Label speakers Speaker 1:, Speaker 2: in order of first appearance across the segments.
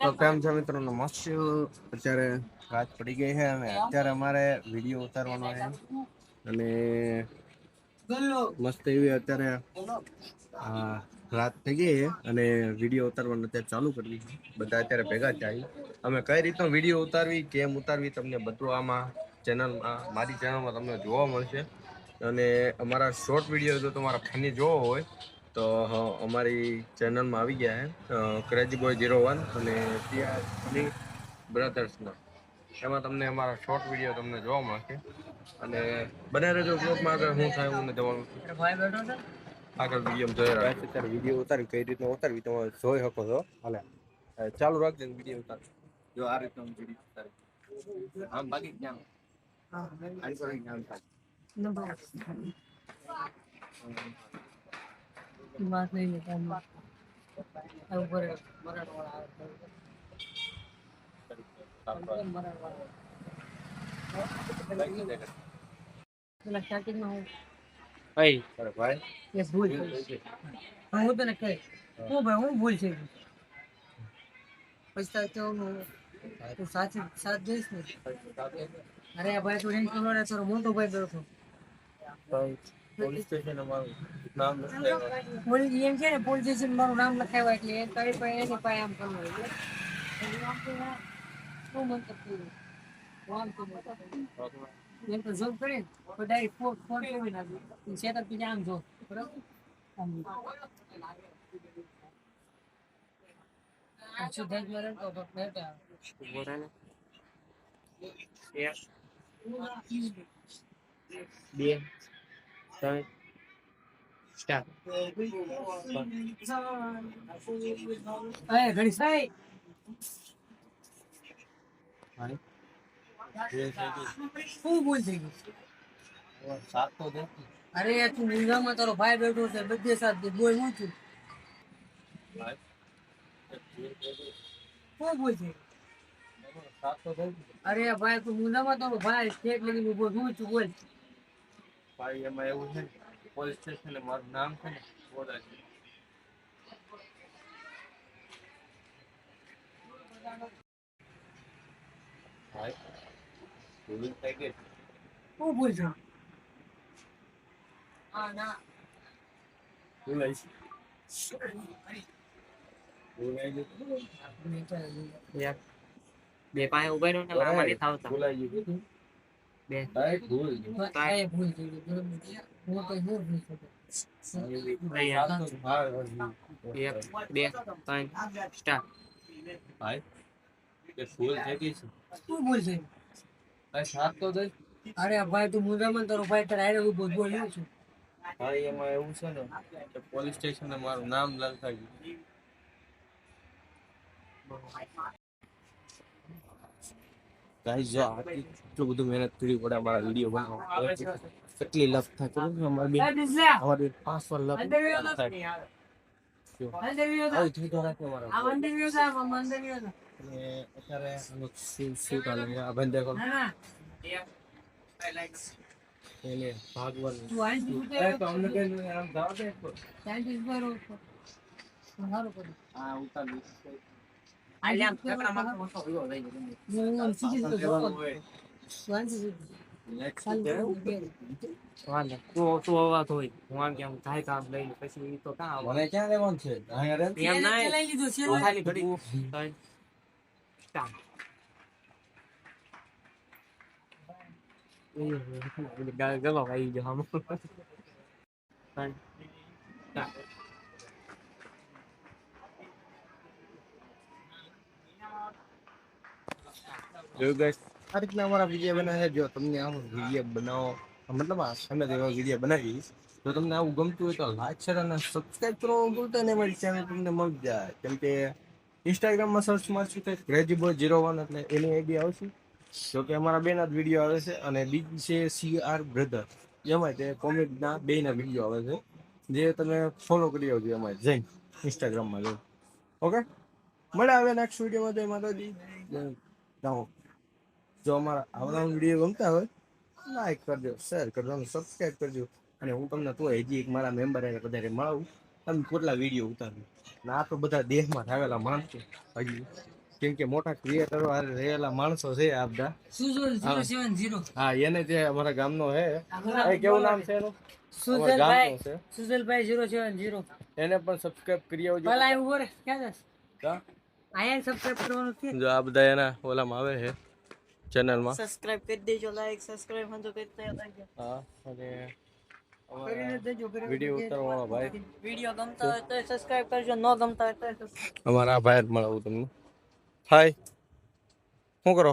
Speaker 1: તો કેમ છે મિત્રોનો મસ્ત અત્યારે રાત પડી ગઈ છે અને અત્યારે અમારે વિડીયો ઉતારવાનો છે અને મસ્ત એવી અત્યારે રાત થઈ ગઈ છે અને વિડીયો ઉતારવાનું અત્યારે ચાલુ કરી બધા અત્યારે ભેગા થાય. અમે કઈ રીતનો વિડીયો ઉતારવી કેમ ઉતારવી તમને બધું આમાં ચેનલમાં મારી ચેનલમાં તમને જોવા મળશે અને અમારા શોર્ટ વિડીયો જો તમારા ફની જોવો હોય તો અમારી ચેનલમાં આવી ગયા છે ક્રેજી બોય 01 અને ત્યાં બ્રધર્સના એમાં તમને અમારા શોર્ટ વિડીયો તમને જોવા મળશે અને બને રહેજો બ્લોગમાં આગળ હું થાય હું જવાનું આગળ વિડીયો ઉતારી કઈ રીતના ઉતારવી તમે જોઈ શકો છો. હાલે ચાલુ રાખજો વિડીયો ઉતાર જો આ રીતનો વિડીયો ઉતારે આમ બાકી ક્યાં વાત નહીં ઉપર ભાઈ એ ભૂલ હું તને કહી હું ભાઈ હું ભૂલ છે પછી તો તું સાચી સાથ દઈશ ને. અરે ભાઈ તું રેન્ક નો તારો મોટો ભાઈ ગયો હતો પોલીસ સ્ટેશન અમારું નામ લખાવ્યું પોલીસ એમ છે ને પોલીસ સ્ટેશન મારું નામ લખાવ્યું એટલે એ કઈ પણ એની પાસે આમ કરવું એટલે શું મંતવ્ય એમ તો જોબ કરે તો ડાયરેક્ટ ફોન કરી નાખ્યું સેટઅપ બીજા આમ જો બરાબર શું થઈ ગયું તો બેટા બોરાને એક બે ત્રણ સ્ટાર્ટ અરે ઘણી સાઈ શું બોલ થઈ ગયું સાત તો દે. અરે તું મુંગામાં તારો ભાઈ બેઠો છે બધે સાથ દે બોલ હું છું શું બોલ છે સાત તો દે. અરે ભાઈ તું મુંગામાં તારો ભાઈ સ્ટેટ લગી બોલ હું છું બોલ ભાઈ એમાં એવું છે પોલીસ સ્ટેશન મારું નામ છે ને બોલા છે ભાઈ ભૂલ થઈ ગઈ શું ભૂલ છે હા ના ભૂલાઈ બે પાસે ઉભા રહ્યો ને લાંબા નહીં થાવતા ભૂલાઈ ગયું બે ભૂલ ભૂલ થઈ ગઈ હું કઈ ભૂલ નહીં થતો એક બે ત્રણ સ્ટાર્ટ ભાઈ કે ભૂલ થઈ ગઈ છે શું ભૂલ છે ભાઈ સાત તો દે. અરે ભાઈ તું મુંજામાં તારો ભાઈ તારે આરે ઉભો બોલ્યો છું ભાઈ એમાં એવું છે ને કે પોલીસ સ્ટેશન મારું નામ લખાવ્યું ગાઈસ જો એટલું બધું મહેનત કરવી પડે અમારા વિડીયો બનાવવા કેટલી લપ થાય ખબર છે અમારી અમારી 5 વાર લપ થાય અત્યારે શું ચાલે આ બંધ દેખો એને ભાગવાનું અમને કઈ આમ જાવ દે હા ઉતાર આલ્યા પેપરમાં મોટો વિડિયો લઈ ગયો તો અવાજ હોય હું આમ કેમ થાય કામ લઈ પછી તો કાં મને ક્યાં લેવાનું છે અહીંયા રે એમ ના લઈ લીધું છે ખાલી ઘડી સ્ટાર્ટ ગલો આવી ગયો હમ જો ગાઈસ આ રીતના અમારા વિડીયો બનાવે જો તમને આમ વિડીયો બનાવો મતલબ અમે એવા વિડીયો બનાવી જો તમને આવું ગમતું હોય તો લાઈક શેર અને સબસ્ક્રાઇબ કરો ભૂલતા નહીં મારી ચેનલ તમને મળી જાય કેમ કે ઇન્સ્ટાગ્રામમાં સર્ચ મારશું તો ક્રેજી બોય 01 એટલે એની આઈડી આવશે જો કે અમારા બેના જ વિડીયો આવે છે અને બીજી છે CR બ્રધર એમાં તે કોમેડીના બેના વિડીયો આવે છે જે તમે ફોલો કરી આવજો એમાં જઈને ઇન્સ્ટાગ્રામમાં જો ઓકે મળે હવે નેક્સ્ટ વિડીયોમાં જય માતાજી જાઓ જો અમારા આવનારા વિડીયો ગમતા હોય લાઈક કરજો શેર કરજો અને સબસ્ક્રાઈબ કરજો અને હું તમને તો હજી એક મારા મેમ્બર વધારે મળાવું તમે કેટલા વિડીયો ઉતાર્યું ને આ તો બધા દેશમાં આવેલા માણસો હજી કેમ કે મોટા ક્રિએટરો રહેલા માણસો છે આ બધા.
Speaker 2: સુજલ 070
Speaker 1: હા એને જે અમારા ગામનો હે એ કેવું નામ છે એનું? અમારા ગામનો છે
Speaker 2: સુજલભાઈ 070
Speaker 1: એને પણ સબસ્ક્રાઇબ કરી આવજો.
Speaker 2: ભલા આવું બોરે ક્યાં જસ
Speaker 1: કા
Speaker 2: આયા સબસ્ક્રાઇબ કરવાનું છે.
Speaker 1: જો આ બધા એના ઓલામાં આવે છે ચેનલમાં.
Speaker 2: સબસ્ક્રાઇબ કરી દેજો, લાઈક સબસ્ક્રાઇબ હંજો કરી દેજો.
Speaker 1: હા અને
Speaker 2: કરીને દેજો
Speaker 1: વિડીયો ઉતારવાળો ભાઈ
Speaker 2: વિડીયો ગમતા હોય તો સબસ્ક્રાઇબ કરજો, ન ગમતા હોય તો
Speaker 1: અમારા ભાઈ જ મળાવું તમને. હાય શું કરો?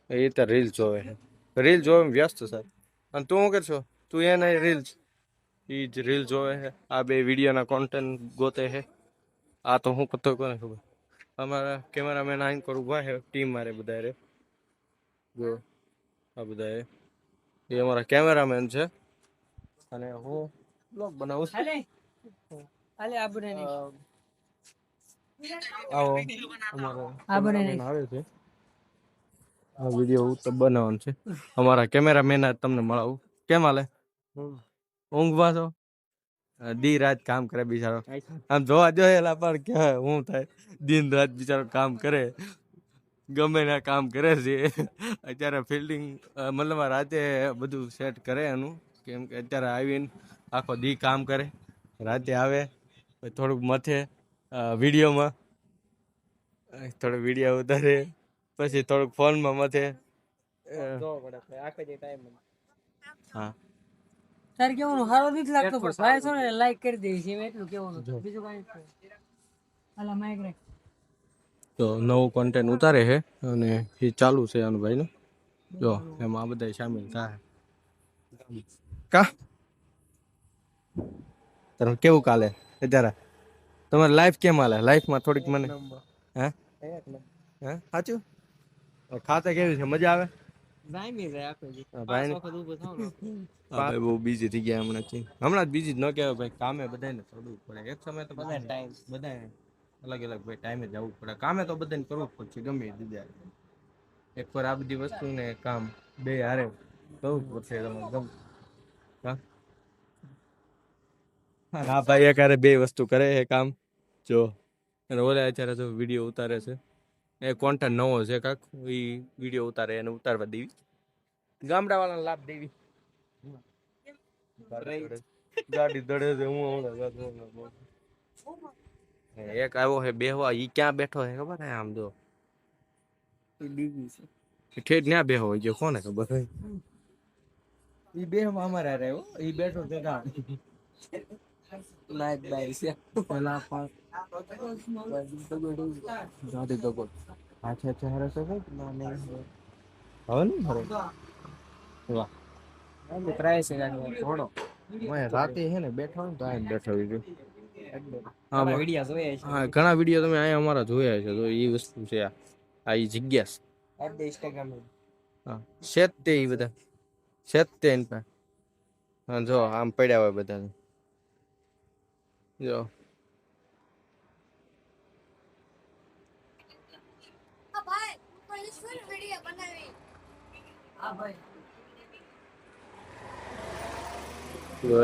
Speaker 1: એ તો રીલ જોવે છે, રીલ જોવે વ્યસ્ત સર. અને તું શું કરશો? તું એને રીલ્સ એ જ રીલ જોવે છે. આ બે વિડીયોના કોન્ટેન્ટ ગોતે છે. આ તો હું કરતો કોને ખબર. અમારા કેમેરામેન આઈન પર ઊભા છે ટીમ મારે બધા રે. જો આ બધા એ અમારા કેમેરામેન છે અને હું બ્લોગ બનાવું છું.
Speaker 2: હાલે આપણે
Speaker 1: આવો અમારો આવે છે. આ વિડીયો તો બનાવવાનો છે. અમારા કેમેરામેન તમને મળાવું. કેમ હાલે? ઊંઘવા છો? દી રાત કામ કરે બિચારો. આમ જોવા જોયેલા પણ ક્યાં શું થાય, દિન રાત બિચારો કામ કરે, ગમે ના કામ કરે છે. અત્યારે ફિલ્ડિંગ મતલબ રાતે બધું સેટ કરે એનું, કેમ કે અત્યારે આવીને આખો દી કામ કરે, રાતે આવે થોડુંક મથે વિડીયોમાં, થોડોક વિડીયો ઉતારે, પછી થોડુંક ફોનમાં મથે. હા
Speaker 2: તાર કેવાનું હારો નથી લાગતો પણ ભાઈ છો ને લાઈક કરી દેવી છે એટલું કેવાનું, બીજું કાંઈ હાલા માઈક રે.
Speaker 1: તો નવું કોન્ટેન્ટ ઉતારે છે અને એ ચાલુ છે આનું ભાઈનું. જો એમાં આ બધા સામેલ થાય. કા તમે કેવું કાલે અત્યારે તમારી લાઈફ કેમ હાલે? લાઈફમાં થોડીક મને હે હે સાચું ખાતે કેવી છે? મજા આવે? ભાઈ બહુ બીજી થઈ ગયા હમણાં જ બીજી જ ન કહેવાય ભાઈ, કામે બધાને ચડવું પડે. એક સમય તો બધા અલગ અલગ ભાઈ ટાઈમે જવું પડે. કામે તો બધાને કરવું જ પડશે ગમે એ દીધા. એક વાર આ બધી વસ્તુ ને કામ બે હારે કરવું જ પડશે. હા ભાઈ એક હારે બે વસ્તુ કરે છે કામ. જો અને ઓલા અત્યારે તો વિડીયો ઉતારે છે. એ કોન્ટેન્ટ નવો છે કાક, એ વિડીયો ઉતારે એને ઉતારવા દેવી, ગામડા વાળાને લાભ દેવી. ગાડી દડે છે. હું એક આવ્યો છે બેહવા, ઈ ક્યાં બેઠો છે ખબર છે? આમ જો ઠેઠ ન્યા બેહો હોય ગયો, કોને ખબર? ઈ બેહવા અમારે આવ્યો, ઈ બેઠો છે ગામ નાઈટ બાઈ છે પેલા પણ ગાડી દગો આછે આછે હરે છે ભાઈ ના નહીં હવે નહીં હરે વાહ પ્રાઇસ છે ગાડી થોડો મેં રાતે છે ને બેઠો ને તો આમ બેઠો વિડિયો. હા વિડિયો જોયા છે. હા ઘણા વિડિયો તમે અહીંયા અમારા જોયા છે. તો એ વસ્તુ છે આ ઈ જગ્યા છે ઇન્સ્ટાગ્રામ. હા સેટ તે ઈ બધા સેટ તે હા જો આમ પડ્યા હોય બધા જો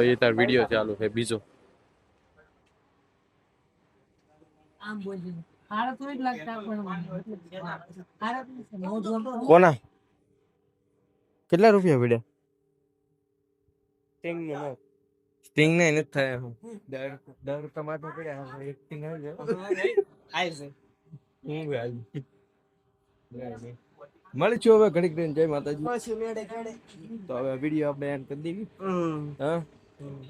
Speaker 1: એ તાર વિડિયો ચાલુ છે બીજો.
Speaker 2: આમ બોલજો હારા તો જ લાગતા પણ હારા
Speaker 1: કોના કેટલા રૂપિયા પડ્યા? સ્ટિંગ ને નથી થાય. દર ટમાટો પડ્યા એક સ્ટિંગ આવી મળી છું. હવે ઘડીક રહીને જય માતાજી. તો હવે વિડીયો આપણે એન્ડ કરી દેવી. હા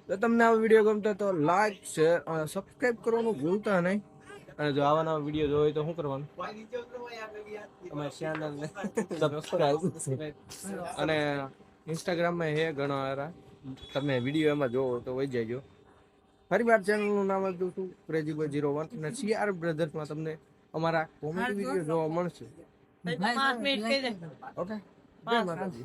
Speaker 1: તો તમને આ વિડીયો ગમતો તો લાઈક શેર અને સબસ્ક્રાઇબ કરવાનું ભૂલતા નહીં. અને જો આવા નવા વિડીયો જોવો હોય તો શું કરવાનું? અને ઇન્સ્ટાગ્રામમાં હે ઘણા સારા, તમે વિડીયો એમાં જોવો તો વહી જાયજો. ફરી વાર ચેનલનું નામ આપું છું ક્રેઝી બોય 01 અને CR બ્રધર્સમાં તમને અમારા કોમેડી વિડીયો જોવા મળશે. ઓકે જય માતાજી.